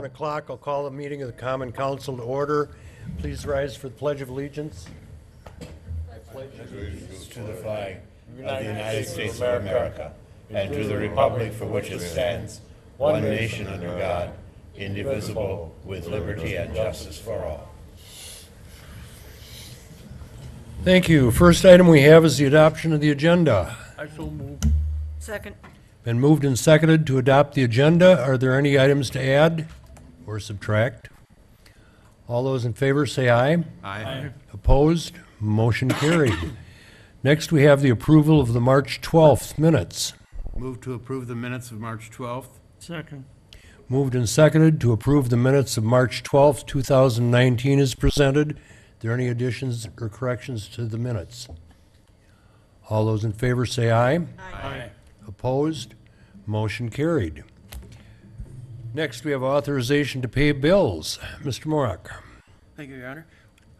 7 o'clock. I'll call the meeting of the Common Council to order. Please rise for the Pledge of Allegiance. To the flag of the United States of America and to the republic for which it stands, one nation under God, indivisible, with liberty and justice for all. Thank you. First item we have is the adoption of the agenda. I so move. Second. Been moved and seconded to adopt the agenda. Are there any items to add or subtract? All those in favor say aye. Aye. Opposed? Motion carried. Next, we have the approval of the March 12th minutes. Move to approve the minutes of March 12th. Second. Moved and seconded to approve the minutes of March 12th, 2019 as presented. Are there any additions or corrections to the minutes? All those in favor say aye. Aye. Opposed? Motion carried. Next, we have authorization to pay bills. Mr. Morak. Thank you, Your Honor.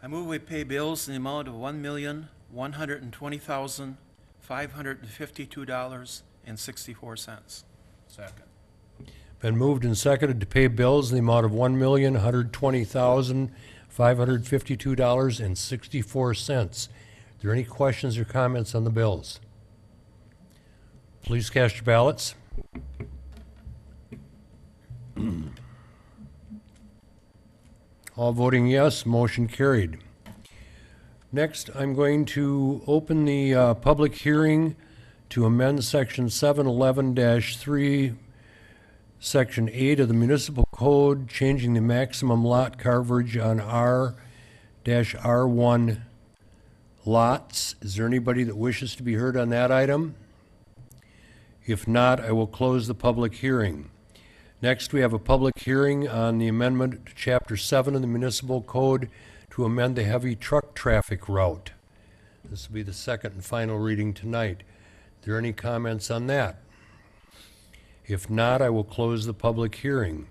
I move we pay bills in the amount of $1,120,552.64. Second. Been moved and seconded to pay bills in the amount of $1,120,552.64. Are there any questions or comments on the bills? Please cast your ballots. All voting yes, motion carried. Next, I'm going to open the public hearing to amend Section 711-3, Section 8 of the Municipal Code, changing the maximum lot coverage on R-R1 lots. Is there anybody that wishes to be heard on that item? If not, I will close the public hearing. Next, we have a public hearing on the amendment to Chapter 7 of the Municipal Code to amend the heavy truck traffic route. This will be the second and final reading tonight. Are there any comments on that? If not, I will close the public hearing.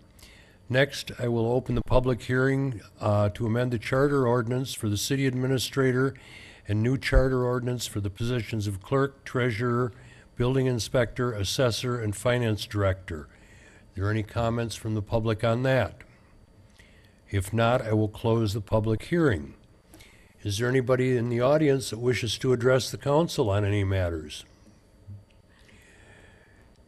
Next, I will open the public hearing to amend the charter ordinance for the city administrator and new charter ordinance for the positions of clerk, treasurer, building inspector, assessor, and finance director. Are there any comments from the public on that? If not, I will close the public hearing. Is there anybody in the audience that wishes to address the council on any matters?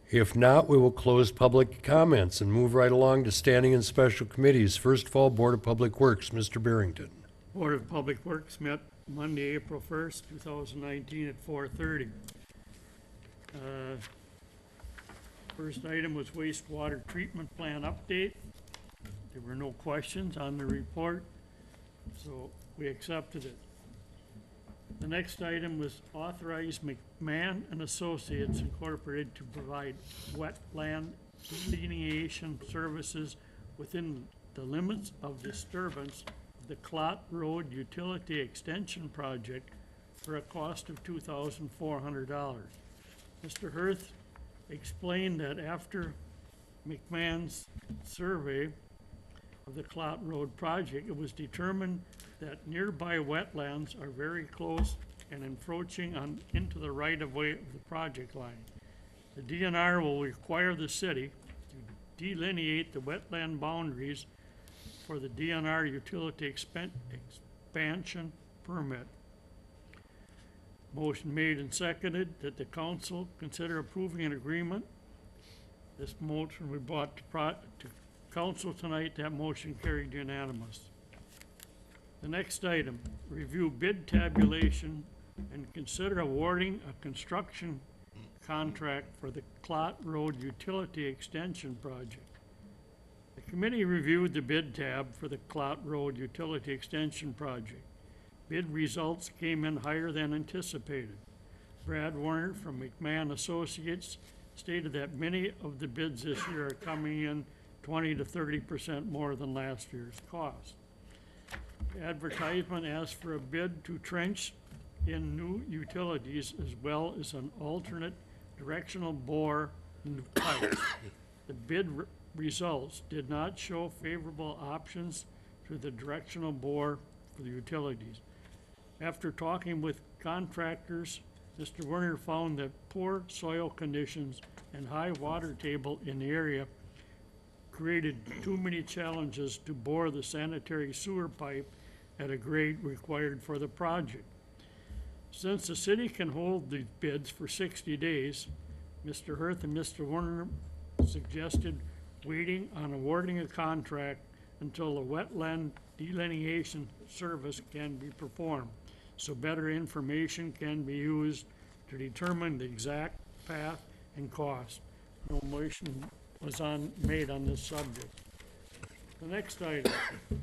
If not, we will close public comments and move right along to standing and special committees. First of all, Board of Public Works, Mr. Barrington. Board of Public Works met Monday, April 1st, 2019 at 4:30. First item was wastewater treatment plan update. There were no questions on the report, so we accepted it. The next item was authorize McMahon and Associates Incorporated to provide wetland delineation services within the limits of disturbance of the Clot Road Utility Extension Project for a cost of $2,400. Mr. Hirth explained that after McMahon's survey of the Clot Road project, it was determined that nearby wetlands are very close and encroaching into the right-of-way of the project line. The DNR will require the city to delineate the wetland boundaries for the DNR utility expansion permit. Motion made and seconded that the council consider approving an agreement. This motion we brought to council tonight. That motion carried unanimous. The next item, review bid tabulation and consider awarding a construction contract for the Clot Road Utility Extension Project. The committee reviewed the bid tab for the Clot Road Utility Extension Project. Bid results came in higher than anticipated. Brad Warner from McMahon Associates stated that many of the bids this year are coming in 20 to 30% more than last year's cost. Advertisement asked for a bid to trench in new utilities as well as an alternate directional bore new pipe. The bid results did not show favorable options to the directional bore for the utilities. After talking with contractors, Mr. Werner found that poor soil conditions and high water table in the area created too many challenges to bore the sanitary sewer pipe at a grade required for the project. Since the city can hold the bids for 60 days, Mr. Hirth and Mr. Warner suggested waiting on awarding a contract until the wetland delineation service can be performed, so better information can be used to determine the exact path and cost. No motion was made on this subject. The next item,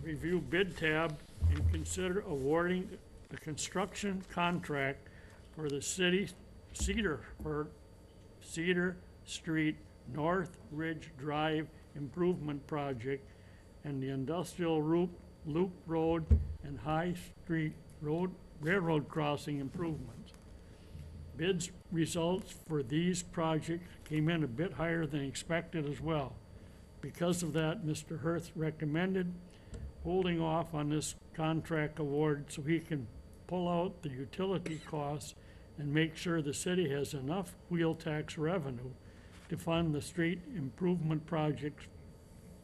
review bid tab and consider awarding the construction contract for the city Cedar Street North Ridge Drive Improvement Project and the Industrial Loop Road and High Street Road Railroad Crossing improvements. Bids results for these projects came in a bit higher than expected as well. Because of that, Mr. Hirth recommended holding off on this contract award so he can pull out the utility costs and make sure the city has enough wheel tax revenue to fund the street improvement projects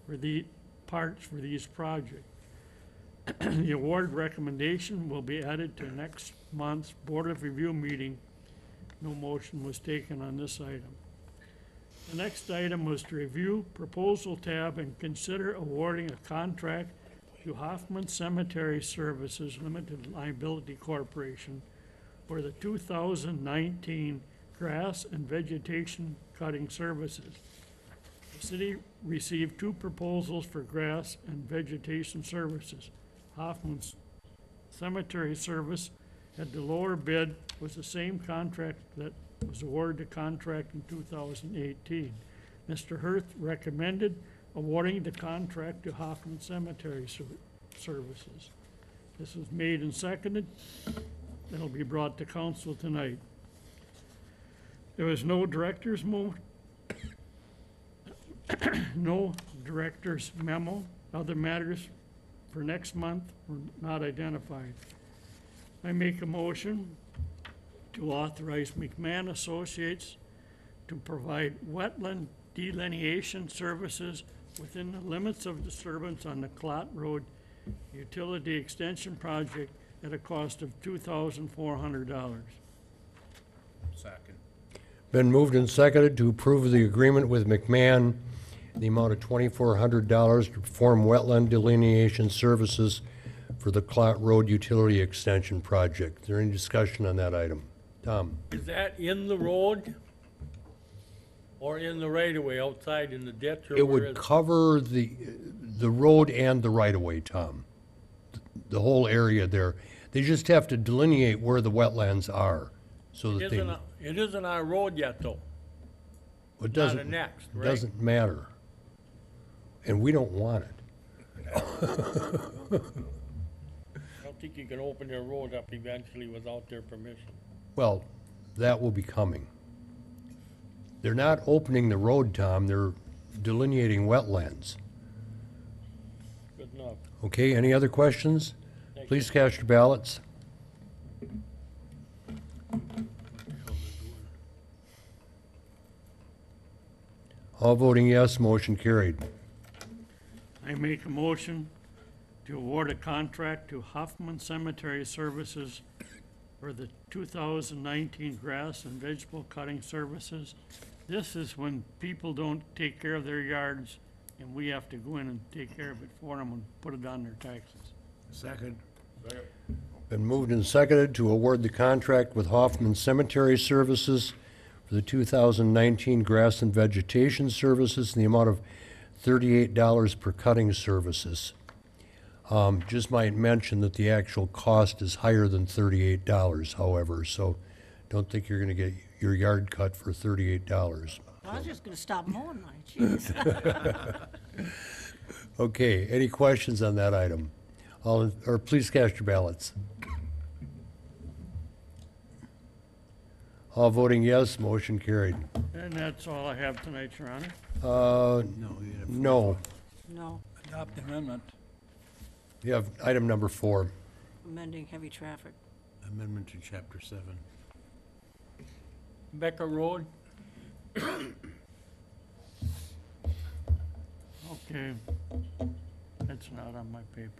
for the parts for these projects. The award recommendation will be added to next month's Board of Review meeting. No motion was taken on this item. The next item was to review proposal tab and consider awarding a contract to Hoffman Cemetery Services Limited Liability Corporation for the 2019 grass and vegetation cutting services. The city received 2 proposals for grass and vegetation services. Hoffman's Cemetery Service had the lower bid, was the same contract that was awarded the contract in 2018. Mr. Hirth recommended awarding the contract to Hoffman Cemetery Services. This was made and seconded. It'll be brought to council tonight. There was no director's no director's memo. Other matters for next month were not identified. I make a motion to authorize McMahon Associates to provide wetland delineation services within the limits of disturbance on the Clot Road Utility Extension Project at a cost of $2,400. Second. Been moved and seconded to approve the agreement with McMahon in the amount of $2,400 to perform wetland delineation services for the Clot Road Utility Extension Project. Is there any discussion on that item? Tom? Is that in the road or in the right-of-way outside in the ditch? Or It where would is- cover the road and the right-of-way, Tom. The whole area there. They just have to delineate where the wetlands are, so that they, It isn't our road yet, though. it Not doesn't, annexed, it right? doesn't matter. And we don't want it. I don't think you can open their road up eventually without their permission. Well, that will be coming. They're not opening the road, Tom, they're delineating wetlands. Good enough. Okay, any other questions? Thank Please cast your ballots. All voting yes, motion carried. I make a motion to award a contract to Hoffman Cemetery Services for the 2019 grass and vegetable cutting services. This is when people don't take care of their yards, and we have to go in and take care of it for them and put it on their taxes. Second. Been moved and seconded to award the contract with Hoffman Cemetery Services for the 2019 grass and vegetation services in the amount of $38 per cutting services. Just might mention that the actual cost is higher than $38, however, so don't think you're gonna get your yard cut for $38. I was just gonna stop mowing my jeez. Okay, any questions on that item? Or please cast your ballots. All voting yes, motion carried. And that's all I have tonight, Your Honor. No. No, Adopt the amendment. You have item number 4. amending heavy traffic. Amendment to Chapter 7. Becker Road, Okay, that's not on my paper.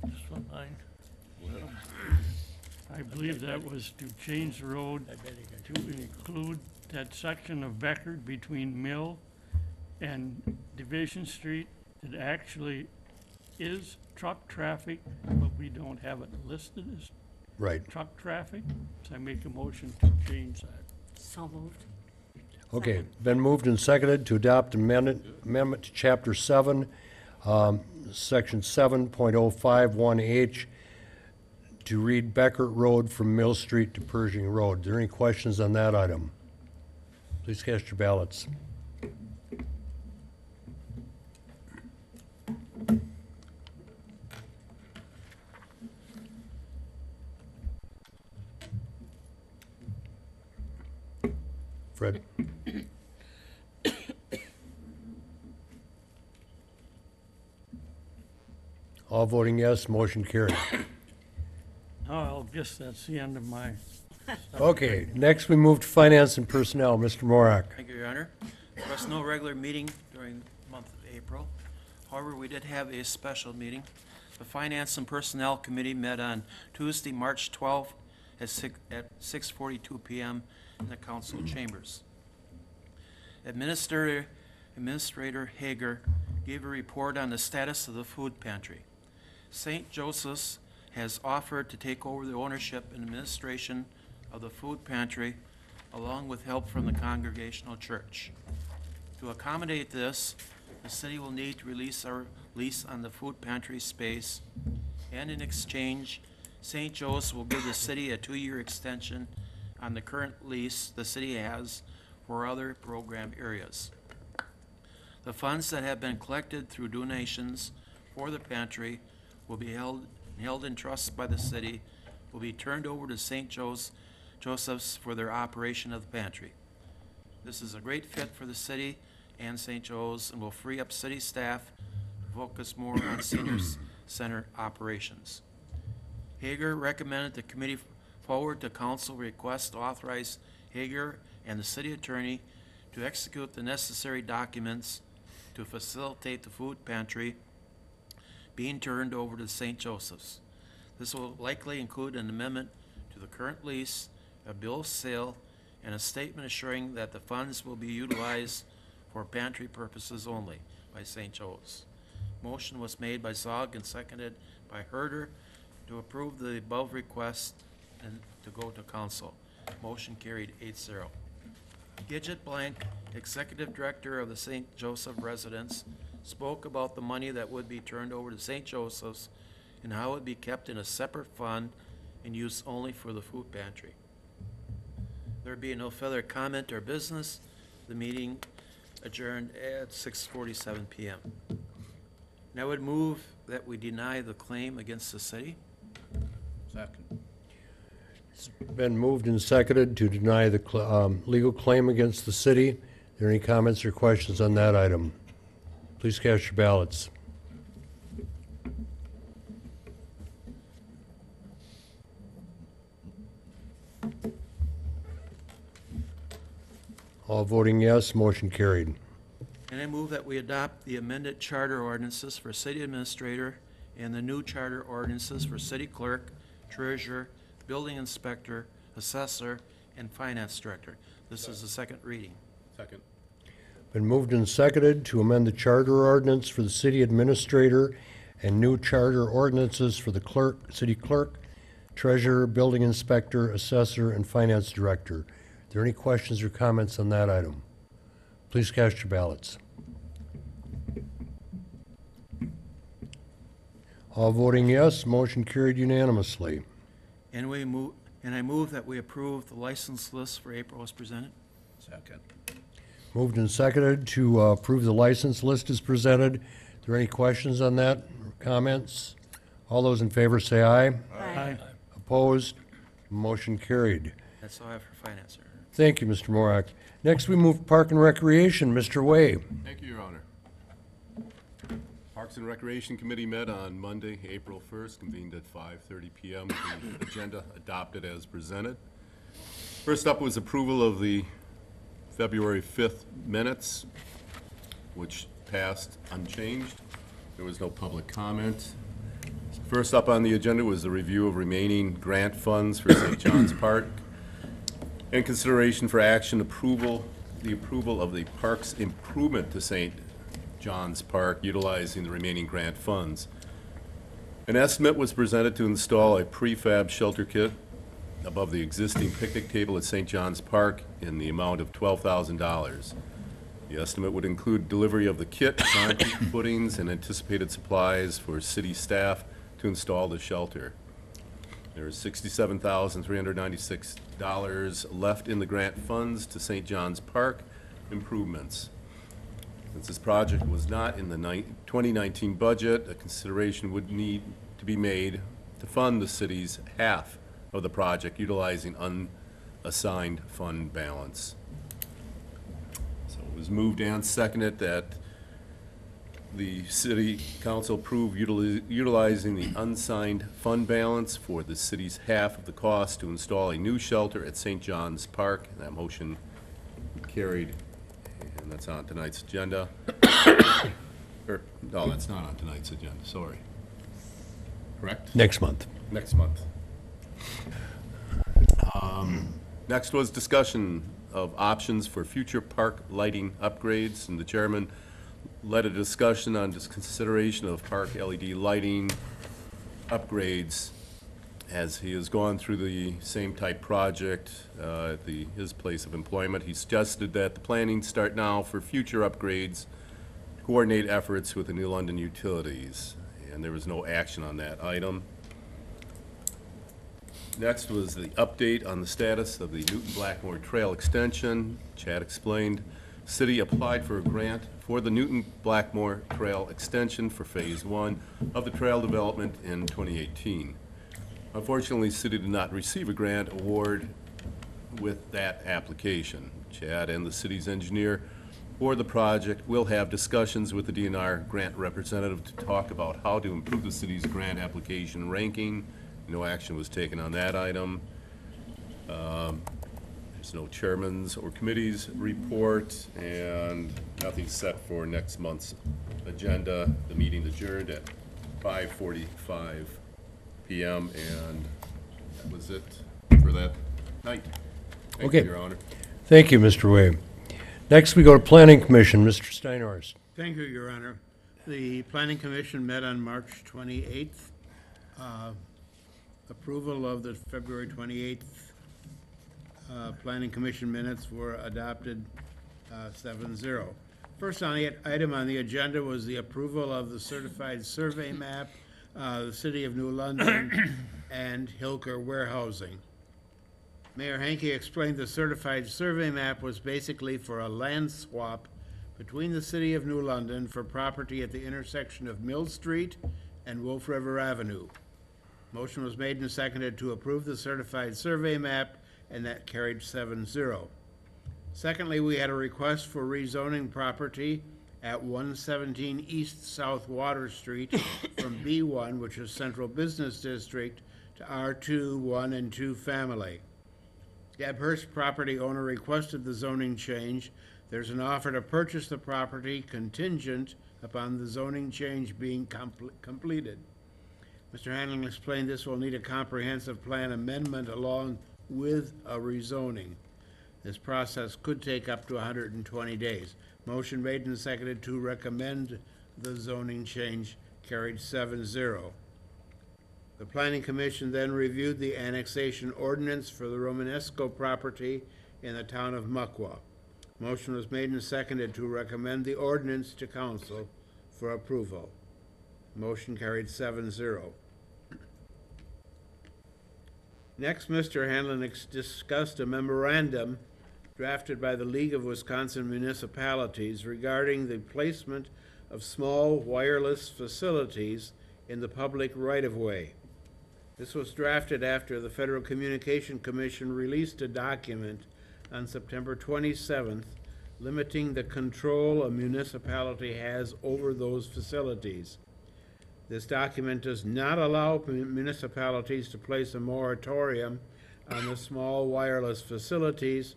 This one, mine. I believe that was to change the road I bet he got to include that section of Beckard between Mill and Division Street that actually is truck traffic, but we don't have it listed as Right. truck traffic. So I make a motion to change that. So moved. Okay, been moved and seconded to adopt amendment to Chapter 7, Section 7.051H, to read Beckert Road from Mill Street to Pershing Road. Are there any questions on that item? Please cast your ballots. Fred? All voting yes, motion carried. Oh, I guess that's the end of my, Okay, next we move to Finance and Personnel. Mr. Morak. Thank you, Your Honor. There was no regular meeting during the month of April. However, we did have a special meeting. The Finance and Personnel Committee met on Tuesday, March 12th at 6:42 PM in the council chambers. Administrator Hager gave a report on the status of the food pantry. St. Joseph's has offered to take over the ownership and administration of the food pantry, along with help from the Congregational Church. To accommodate this, the city will need to release our lease on the food pantry space, and in exchange, St. Joe's will give the city a 2-year extension on the current lease the city has for other program areas. The funds that have been collected through donations for the pantry will be held in trust by the city, will be turned over to St. Joseph's for their operation of the pantry. This is a great fit for the city and St. Joe's and will free up city staff to focus more on senior center operations. Hager recommended the committee forward to council request to authorize Hager and the city attorney to execute the necessary documents to facilitate the food pantry being turned over to St. Joseph's. This will likely include an amendment to the current lease, a bill of sale, and a statement assuring that the funds will be utilized for pantry purposes only by St. Joe's. Motion was made by Zog and seconded by Herder to approve the above request and to go to council. Motion carried 8-0. Gidget Blank, Executive Director of the St. Joseph Residence, spoke about the money that would be turned over to St. Joseph's and how it would be kept in a separate fund and used only for the food pantry. There being no further comment or business, the meeting adjourned at 6:47 PM. And I would move that we deny the claim against the city. Second. Been moved and seconded to deny the legal claim against the city. Are there any comments or questions on that item? Please cast your ballots. All voting yes, motion carried. And I move that we adopt the amended charter ordinances for city administrator and the new charter ordinances for city clerk, treasurer, building inspector, assessor, and finance director. This is the second reading. Second. Been moved and seconded to amend the charter ordinance for the city administrator and new charter ordinances for the clerk, city clerk, treasurer, building inspector, assessor, and finance director. Are there any questions or comments on that item? Please cast your ballots. All voting yes, motion carried unanimously. And I move that we approve the license list for April as presented. Second. Moved and seconded to approve the license list as presented. Are there any questions on that or comments? All those in favor say aye. Aye. Opposed? Motion carried. That's all I have for finance, sir. Thank you, Mr. Morak. Next, we move to Park and Recreation. Mr. Way. Thank you, Your Honor. Parks and Recreation Committee met on Monday, April 1st, convened at 5:30 PM. The agenda adopted as presented. First up was approval of the February 5th minutes, which passed unchanged. There was no public comment. First up on the agenda was the review of remaining grant funds for St. John's Park and consideration for action the approval of the park's improvement to St. John's Park utilizing the remaining grant funds. An estimate was presented to install a prefab shelter kit above the existing picnic table at St. John's Park in the amount of $12,000. The estimate would include delivery of the kit, concrete footings, and anticipated supplies for city staff to install the shelter. There is $67,396 left in the grant funds to St. John's Park improvements. Since this project was not in the 2019 budget, a consideration would need to be made to fund the city's half of the project utilizing unassigned fund balance. So it was moved and seconded that the city council approve utilizing the unsigned fund balance for the city's half of the cost to install a new shelter at St. John's Park. And that motion carried, and that's on tonight's agenda. No, that's not on tonight's agenda, sorry. Correct? Next month. Next month. Next was discussion of options for future park lighting upgrades, and the chairman led a discussion on consideration of park LED lighting upgrades as he has gone through the same type project at his place of employment. He suggested that the planning start now for future upgrades, coordinate efforts with the New London utilities, and there was no action on that item. Next was the update on the status of the Newton-Blackmore Trail extension. Chad explained, city applied for a grant for the Newton-Blackmore Trail extension for Phase 1 of the trail development in 2018. Unfortunately, the city did not receive a grant award with that application. Chad and the city's engineer for the project will have discussions with the DNR grant representative to talk about how to improve the city's grant application ranking. No action was taken on that item. There's no chairman's or committee's report, and nothing set for next month's agenda. The meeting adjourned at 5:45 p.m., and that was it for that night. Thank Okay. you, Your Honor. Thank you, Mr. Way. Next, we go to Planning Commission. Mr. Steinhorst. Thank you, Your Honor. The Planning Commission met on March 28th. Approval of the February 28th Planning Commission minutes were adopted 7-0. First item on the agenda was the approval of the certified survey map, the City of New London and Hilker Warehousing. Mayor Hankey explained the certified survey map was basically for a land swap between the City of New London for property at the intersection of Mill Street and Wolf River Avenue. Motion was made and seconded to approve the certified survey map, and that carried 7-0. Secondly, we had a request for rezoning property at 117 East South Water Street from B1, which is Central Business District, to R2, 1 and 2 Family. Deb Hurst, property owner, requested the zoning change. There's an offer to purchase the property contingent upon the zoning change being completed. Mr. Hanlon explained this will need a comprehensive plan amendment along with a rezoning. This process could take up to 120 days. Motion made and seconded to recommend the zoning change, carried 7-0. The Planning Commission then reviewed the annexation ordinance for the Romanesco property in the town of Muckwa. Motion was made and seconded to recommend the ordinance to council for approval. Motion carried 7-0. Next, Mr. Hanlon discussed a memorandum drafted by the League of Wisconsin Municipalities regarding the placement of small wireless facilities in the public right-of-way. This was drafted after the Federal Communication Commission released a document on September 27th limiting the control a municipality has over those facilities. This document does not allow municipalities to place a moratorium on the small wireless facilities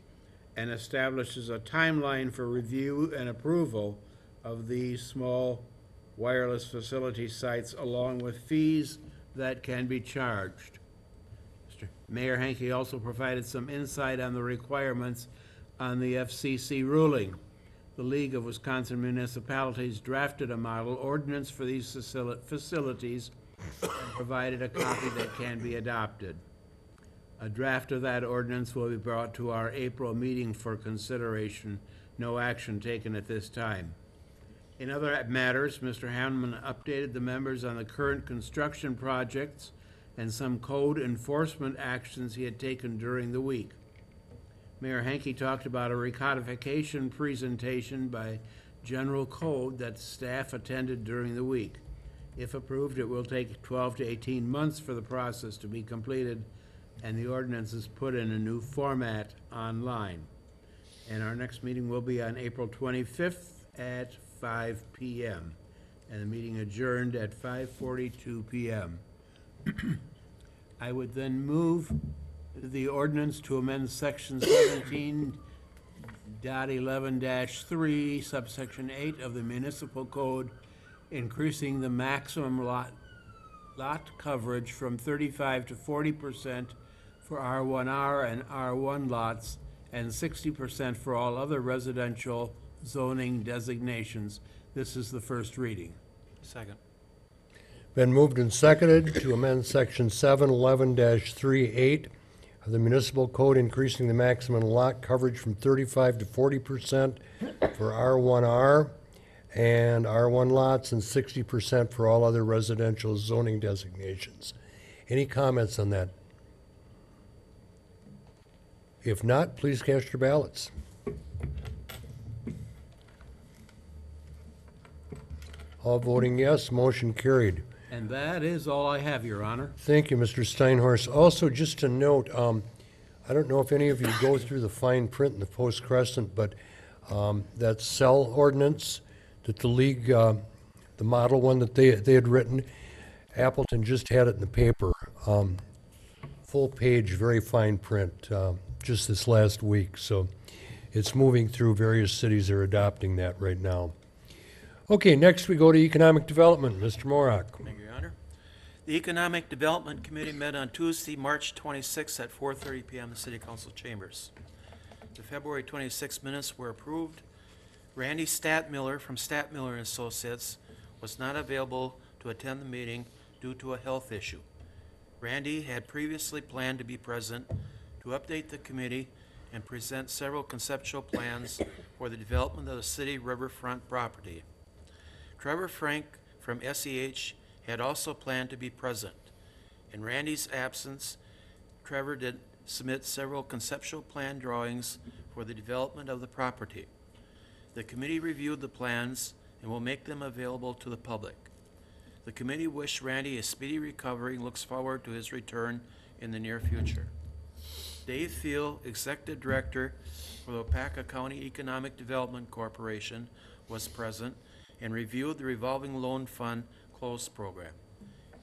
and establishes a timeline for review and approval of these small wireless facility sites along with fees that can be charged. Mayor Hankey also provided some insight on the requirements on the FCC ruling. The League of Wisconsin Municipalities drafted a model ordinance for these facilities and provided a copy that can be adopted. A draft of that ordinance will be brought to our April meeting for consideration. No action taken at this time. In other matters, Mr. Hanman updated the members on the current construction projects and some code enforcement actions he had taken during the week. Mayor Hankey talked about a recodification presentation by General Code that staff attended during the week. If approved, it will take 12 to 18 months for the process to be completed, and the ordinance is put in a new format online. And our next meeting will be on April 25th at 5 p.m. and the meeting adjourned at 5:42 p.m. I would then move the ordinance to amend section 17.11-3, subsection 8 of the municipal code, increasing the maximum lot coverage from 35 to 40% for R1R and R1 lots, and 60% for all other residential zoning designations. This is the first reading. Second. Been moved and seconded to amend section 711-38 of the municipal code, increasing the maximum lot coverage from 35 to 40% for R1R and R1 lots and 60% for all other residential zoning designations. Any comments on that? If not, please cast your ballots. All voting yes, motion carried. And that is all I have, Your Honor. Thank you, Mr. Steinhorst. Also, just to note, I don't know if any of you go through the fine print in the Post-Crescent, but that cell ordinance that the league, the model one that they had written, Appleton just had it in the paper. Full page, very fine print, just this last week. So it's moving through. Various cities are adopting that right now. Okay, next we go to economic development. Mr. Morak. Thank you, Your Honor. The Economic Development Committee met on Tuesday, March 26th at 4:30 p.m. in the City Council chambers. The February 26 minutes were approved. Randy Statmiller from Statmiller and Associates was not available to attend the meeting due to a health issue. Randy had previously planned to be present to update the committee and present several conceptual plans for the development of the city riverfront property. Trevor Frank from SEH had also planned to be present. In Randy's absence, Trevor did submit several conceptual plan drawings for the development of the property. The committee reviewed the plans and will make them available to the public. The committee wished Randy a speedy recovery and looks forward to his return in the near future. Dave Thiel, Executive Director for the Opaka County Economic Development Corporation, was present and reviewed the revolving loan fund close program.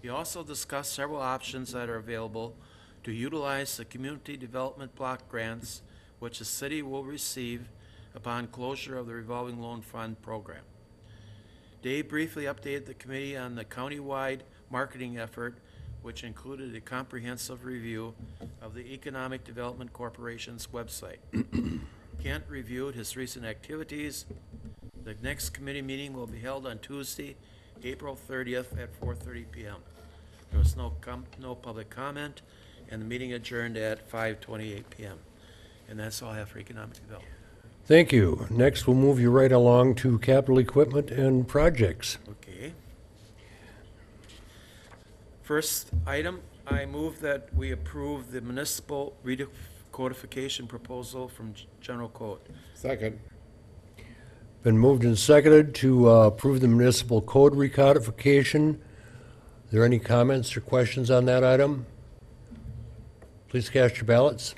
He also discussed several options that are available to utilize the community development block grants which the city will receive upon closure of the revolving loan fund program. Dave briefly updated the committee on the countywide marketing effort, which included a comprehensive review of the Economic Development Corporation's website. Kent reviewed his recent activities. The next committee meeting will be held on Tuesday, April 30th at 4:30 p.m. There was no public comment, and the meeting adjourned at 5:28 p.m. And that's all I have for economic development. Thank you. Next, we'll move you right along to capital equipment and projects. Okay. First item, I move that we approve the municipal recodification proposal from General Code. Second. Been moved and seconded to approve the municipal code recodification. Are there any comments or questions on that item? Please cast your ballots.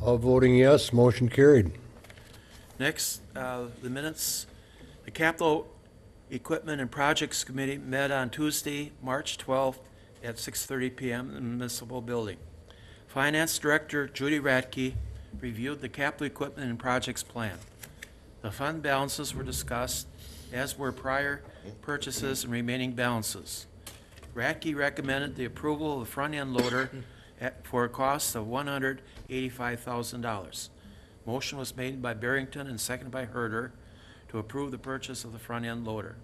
All voting yes, motion carried. Next, the minutes. The Capital Equipment and Projects Committee met on Tuesday, March 12th at 6:30 PM in the Municipal Building. Finance Director Judy Radke reviewed the capital equipment and projects plan. The fund balances were discussed, as were prior purchases and remaining balances. Radke recommended the approval of the front-end loader for a cost of $185,000. Motion was made by Barrington and seconded by Herder to approve the purchase of the front-end loader.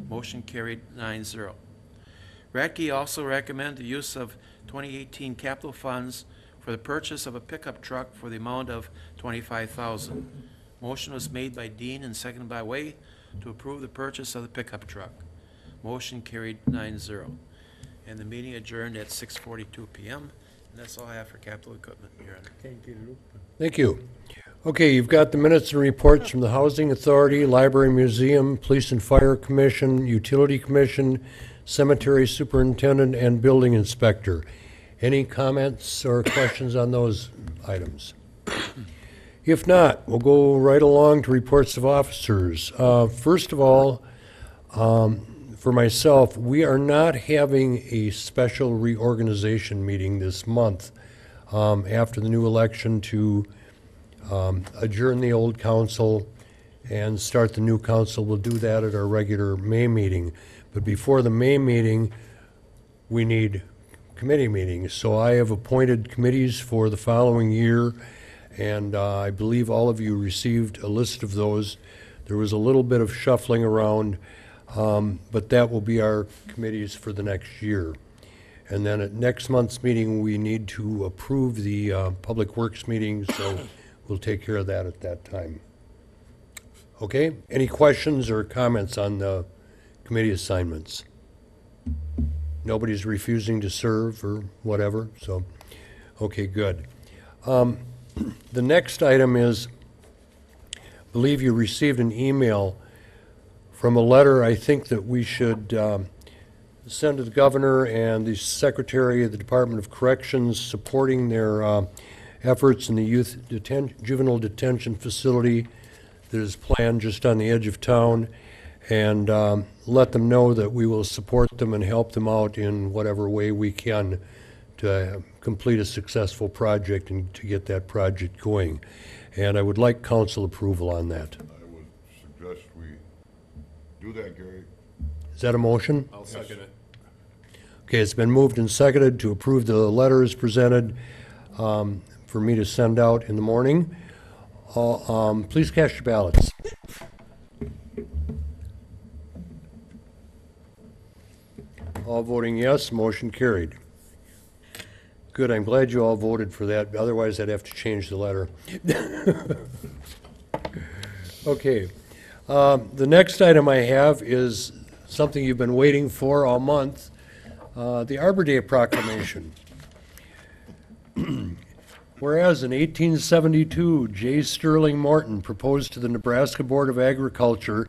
Motion carried 9-0. Radke also recommended the use of 2018 capital funds for the purchase of a pickup truck for the amount of $25,000. Motion was made by Dean and seconded by Way to approve the purchase of the pickup truck. Motion carried 9-0. And the meeting adjourned at 6:42 PM. And that's all I have for capital equipment, Your Honor. Thank you, Luke. Thank you. Okay, you've got the minutes and reports from the Housing Authority, Library Museum, Police and Fire Commission, Utility Commission, Cemetery Superintendent, and Building Inspector. Any comments or questions on those items? If not, we'll go right along to reports of officers. First of all, for myself, we are not having a special reorganization meeting this month after the new election to adjourn the old council and start the new council. We'll do that at our regular May meeting. But before the May meeting, we need committee meetings. So I have appointed committees for the following year, and I believe all of you received a list of those. There was a little bit of shuffling around, but that will be our committees for the next year. And then at next month's meeting, we need to approve the Public Works meeting, so we'll take care of that at that time. Okay, any questions or comments on the committee assignments? Nobody's refusing to serve or whatever, so, okay, good. The next item is, I believe you received an email from a letter I think that we should send to the governor and the secretary of the Department of Corrections supporting their efforts in the juvenile detention facility that is planned just on the edge of town, and let them know that we will support them and help them out in whatever way we can to complete a successful project and to get that project going. And I would like council approval on that. I would suggest we do that, Gary. Is that a motion? I'll second it. Okay, it's been moved and seconded to approve the letters presented for me to send out in the morning. Please cast your ballots. All voting yes, motion carried. Good, I'm glad you all voted for that, otherwise I'd have to change the letter. Okay, the next item I have is something you've been waiting for all month, the Arbor Day proclamation. Whereas in 1872, J. Sterling Morton proposed to the Nebraska Board of Agriculture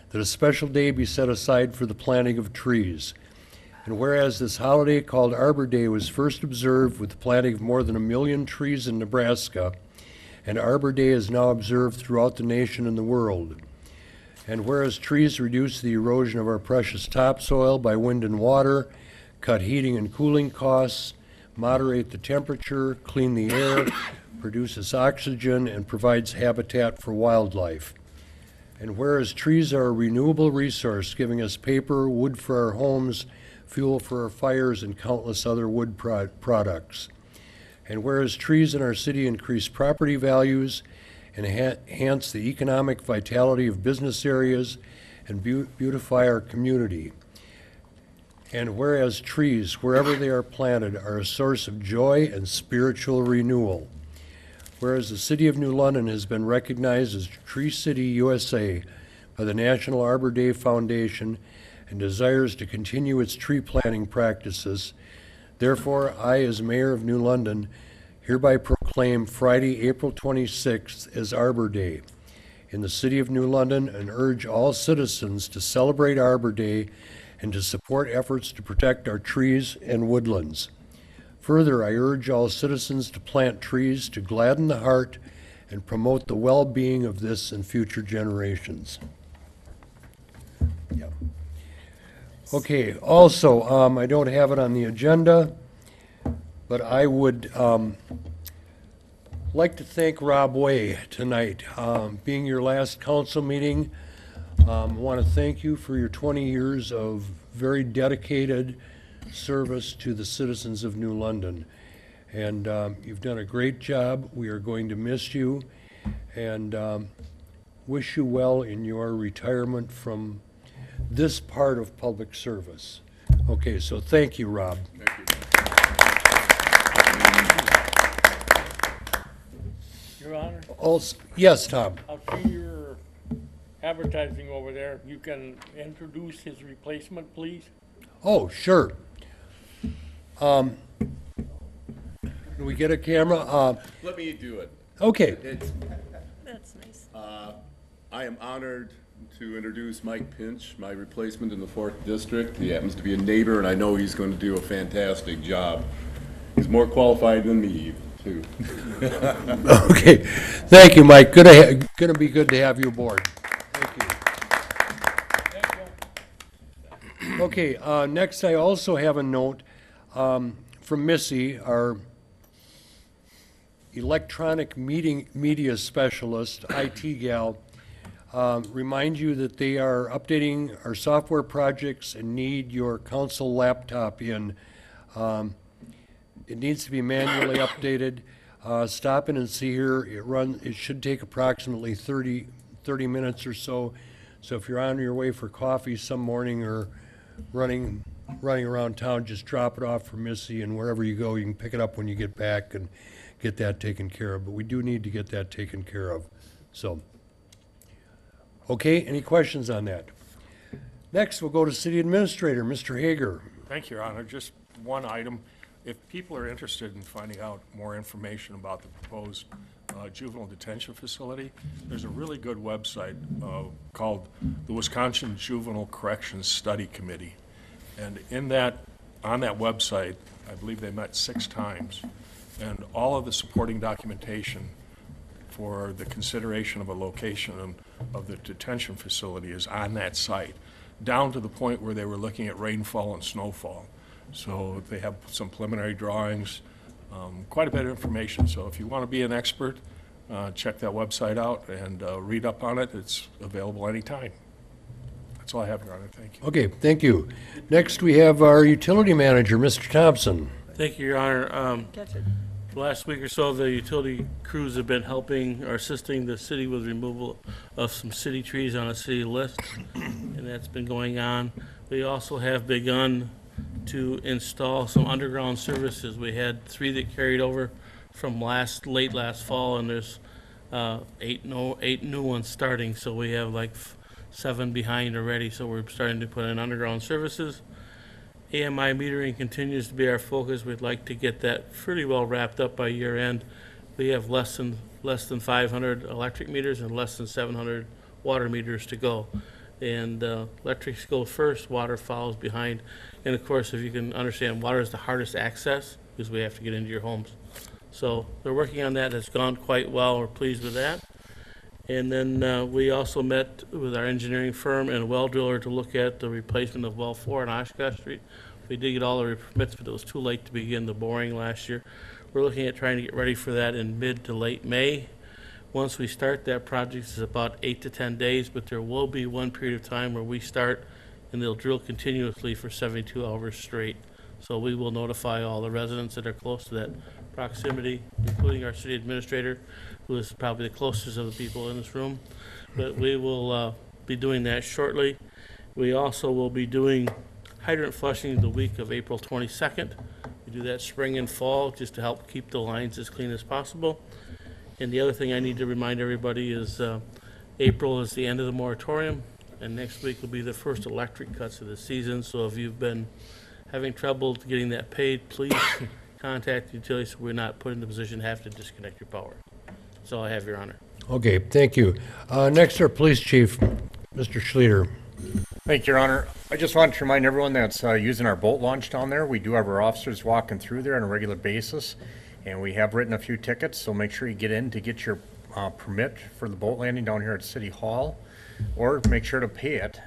that a special day be set aside for the planting of trees. And whereas this holiday called Arbor Day was first observed with the planting of more than 1 million trees in Nebraska, and Arbor Day is now observed throughout the nation and the world. And whereas trees reduce the erosion of our precious topsoil by wind and water, cut heating and cooling costs, moderate the temperature, clean the air, produces oxygen, and provides habitat for wildlife. And whereas trees are a renewable resource, giving us paper, wood for our homes, fuel for our fires, and countless other wood products. And whereas trees in our city increase property values, enhance the economic vitality of business areas, and beautify our community. And whereas trees, wherever they are planted, are a source of joy and spiritual renewal. Whereas the City of New London has been recognized as Tree City USA by the National Arbor Day Foundation and desires to continue its tree planting practices, therefore I, as Mayor of New London, hereby proclaim Friday, April 26th as Arbor Day in the City of New London and urge all citizens to celebrate Arbor Day and to support efforts to protect our trees and woodlands. Further, I urge all citizens to plant trees to gladden the heart and promote the well-being of this and future generations. Yep. Okay, also, I don't have it on the agenda, but I would like to thank Rob Way tonight. Being your last council meeting, I want to thank you for your 20 years of very dedicated service to the citizens of New London. And you've done a great job. We are going to miss you and wish you well in your retirement from this part of public service. Okay, so thank you, Rob. Your Honor, Also, yes, Tom. I'll see your advertising over there. You can introduce his replacement, please? Oh, sure. Can we get a camera? Let me do it. Okay, That's nice. I am honored to introduce Mike Pinch, my replacement in the 4th District. He happens to be a neighbor, and I know he's going to do a fantastic job. He's more qualified than me, too. okay. Thank you, Mike. Gonna be good to have you aboard. Thank you. Okay, next I also have a note from Missy, our electronic media specialist, IT gal. Remind you that they are updating our software projects and need your council laptop in. It needs to be manually updated. Stop in and see her. It should take approximately 30 minutes or so. So if you're on your way for coffee some morning or running around town, just drop it off for Missy, and wherever you go, you can pick it up when you get back and get that taken care of. But we do need to get that taken care of. So, okay, any questions on that? Next, we'll go to City Administrator, Mr. Hager. Thank you, Your Honor. Just one item. If people are interested in finding out more information about the proposed juvenile detention facility, there's a really good website called the Wisconsin Juvenile Corrections Study Committee. And on that website, I believe they met 6 times, and all of the supporting documentation for the consideration of a location of the detention facility is on that site, down to the point where they were looking at rainfall and snowfall. So they have some preliminary drawings, quite a bit of information. So if you want to be an expert, check that website out and read up on it. It's available anytime. That's all I have, Your Honor. Thank you. Okay, thank you. Next, we have our utility manager, Mr. Thompson. Thank you, Your Honor. Catch it. The last week or so, the utility crews have been helping or assisting the city with removal of some city trees on a city list, and that's been going on. We also have begun to install some underground services. We had 3 that carried over from late last fall, and there's 8 new ones starting, so we have like 7 behind already, so we're starting to put in underground services. AMI metering continues to be our focus. We'd like to get that pretty well wrapped up by year end. We have less than 500 electric meters and less than 700 water meters to go. And electrics go first, water follows behind. And of course, if you can understand, water is the hardest access because we have to get into your homes. So they're working on that. It's gone quite well. We're pleased with that. And then we also met with our engineering firm and a well driller to look at the replacement of well 4 on Oshkosh Street. We did get all the permits, but it was too late to begin the boring last year. We're looking at trying to get ready for that in mid to late May. Once we start that project, it's about 8 to 10 days, but there will be one period of time where we start and they'll drill continuously for 72 hours straight. So we will notify all the residents that are close to that proximity, including our city administrator, who is probably the closest of the people in this room. But we will be doing that shortly. We also will be doing hydrant flushing the week of April 22nd. We do that spring and fall just to help keep the lines as clean as possible. And the other thing I need to remind everybody is April is the end of the moratorium, and next week will be the first electric cuts of the season. So if you've been having trouble getting that paid, please contact the utility so we're not put in the position to have to disconnect your power. That's all I have, Your Honor. Okay, thank you. Next, our police chief, Mr. Schlueter. Thank you, Your Honor. I just wanted to remind everyone that's using our boat launch down there, we do have our officers walking through there on a regular basis, and we have written a few tickets, so make sure you get in to get your permit for the boat landing down here at City Hall, or make sure to pay it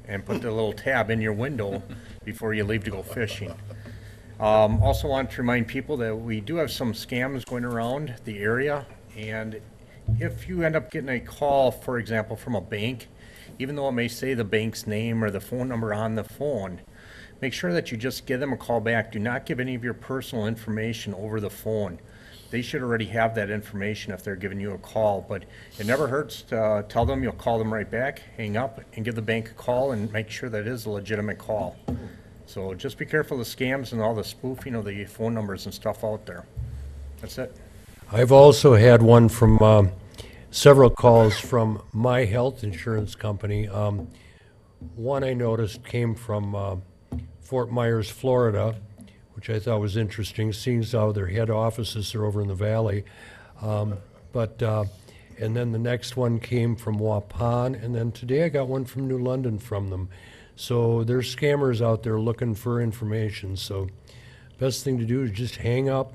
and put the little tab in your window before you leave to go fishing. Also want to remind people that we do have some scams going around the area, and if you end up getting a call, for example, from a bank, even though it may say the bank's name or the phone number on the phone, make sure that you just give them a call back. Do not give any of your personal information over the phone. They should already have that information if they're giving you a call, but it never hurts to tell them you'll call them right back, hang up, and give the bank a call and make sure that it is a legitimate call. So just be careful of the scams and all the spoofing of the phone numbers and stuff out there. That's it. I've also had one from, several calls from my health insurance company. One I noticed came from Fort Myers, Florida, which I thought was interesting, seeing as how their head offices are over in the valley. And then the next one came from Waupun, and then today I got one from New London from them. So there's scammers out there looking for information, so best thing to do is just hang up.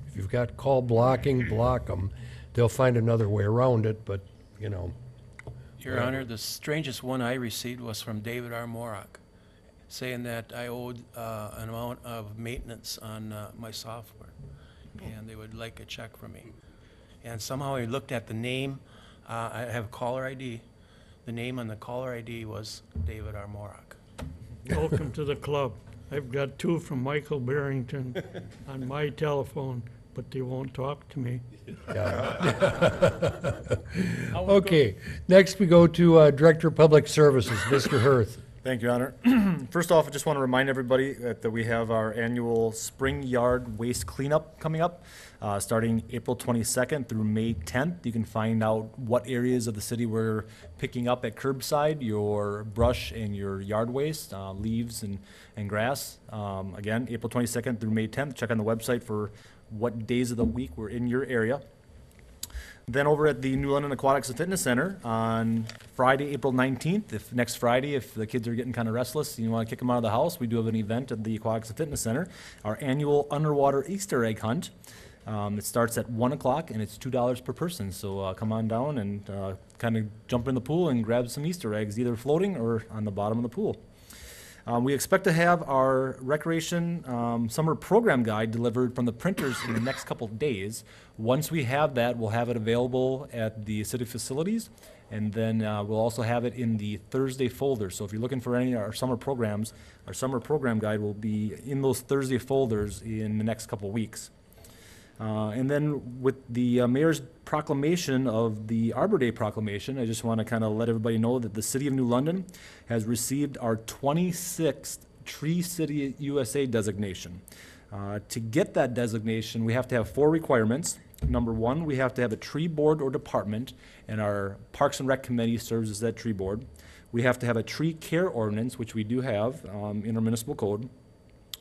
If you've got call blocking, block them. They'll find another way around it, but, you know. Your Honor, the strangest one I received was from David R. Morak, saying that I owed an amount of maintenance on my software, and they would like a check from me. And somehow I looked at the name. I have caller ID. The name on the caller ID was David R. Morak. Welcome to the club. I've got two from Michael Barrington on my telephone, but they won't talk to me. Okay, next we go to Director of Public Services, Mr. Hirth. Thank you, Honor. First off, I just want to remind everybody that we have our annual spring yard waste cleanup coming up, starting April 22nd through May 10th. You can find out what areas of the city we're picking up at curbside, your brush and your yard waste, leaves and grass. Again, April 22nd through May 10th. Check on the website for what days of the week we're in your area. Then over at the New London Aquatics and Fitness Center on Friday, April 19th, next Friday, if the kids are getting kind of restless and you want to kick them out of the house, we do have an event at the Aquatics and Fitness Center, our annual underwater Easter egg hunt. It starts at 1 o'clock and it's $2 per person. So come on down and kind of jump in the pool and grab some Easter eggs, either floating or on the bottom of the pool. We expect to have our recreation summer program guide delivered from the printers in the next couple of days. Once we have that, we'll have it available at the city facilities, and then we'll also have it in the Thursday folder. So if you're looking for any of our summer programs, our summer program guide will be in those Thursday folders in the next couple of weeks. And then with the mayor's proclamation of the Arbor Day proclamation, I just want to kind of let everybody know that the city of New London has received our 26th Tree City USA designation. To get that designation, we have to have 4 requirements. Number 1, we have to have a tree board or department, and our Parks and Rec Committee serves as that tree board. We have to have a tree care ordinance, which we do have in our municipal code.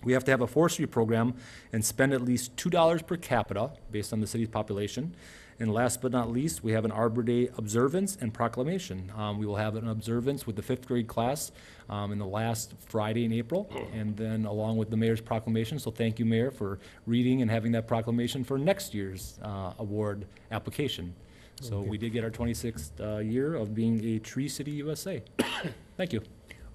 We have to have a forestry program and spend at least $2 per capita based on the city's population. And last but not least, we have an Arbor Day observance and proclamation. We will have an observance with the 5th grade class in the last Friday in April, and then along with the mayor's proclamation. So thank you, Mayor, for reading and having that proclamation for next year's award application. So we did get our 26th year of being a Tree City USA. Thank you.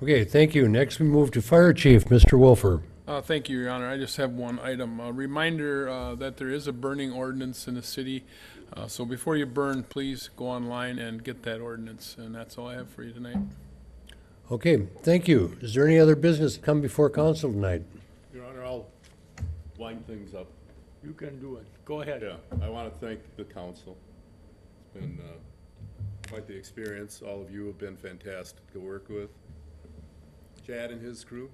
Okay, thank you. Next we move to Fire Chief, Mr. Wolfer. Thank you, Your Honor. I just have one item. A reminder that there is a burning ordinance in the city. So before you burn, please go online and get that ordinance. And that's all I have for you tonight. Okay, thank you. Is there any other business to come before council tonight? Your Honor, I'll wind things up. You can do it. Go ahead. Yeah, I want to thank the council. It's been quite the experience. All of you have been fantastic to work with. Chad and his crew.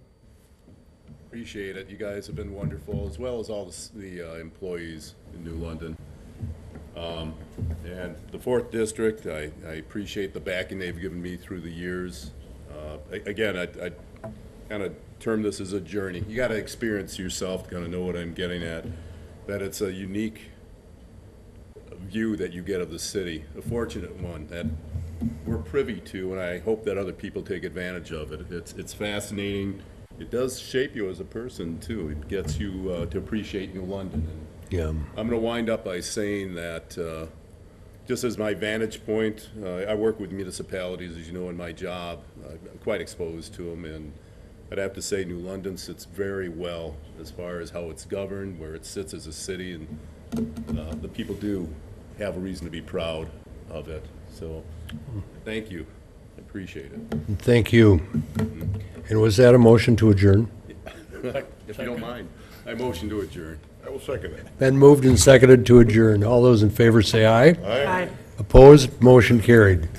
Appreciate it. You guys have been wonderful, as well as all the employees in New London. And the 4th District, I appreciate the backing they've given me through the years. Again, I kind of term this as a journey. You got to experience yourself to kind of know what I'm getting at, that it's a unique view that you get of the city, a fortunate one that we're privy to, and I hope that other people take advantage of it. It's fascinating. It does shape you as a person, too. It gets you to appreciate New London. And yeah. I'm going to wind up by saying that just as my vantage point, I work with municipalities, as you know, in my job. I'm quite exposed to them, and I'd have to say New London sits very well as far as how it's governed, where it sits as a city, and the people do have a reason to be proud of it. So, thank you. I appreciate it. Thank you. And was that a motion to adjourn? If you don't mind, I motion to adjourn. I will second it. Been moved and seconded to adjourn. All those in favor say aye. Aye. Opposed? Motion carried.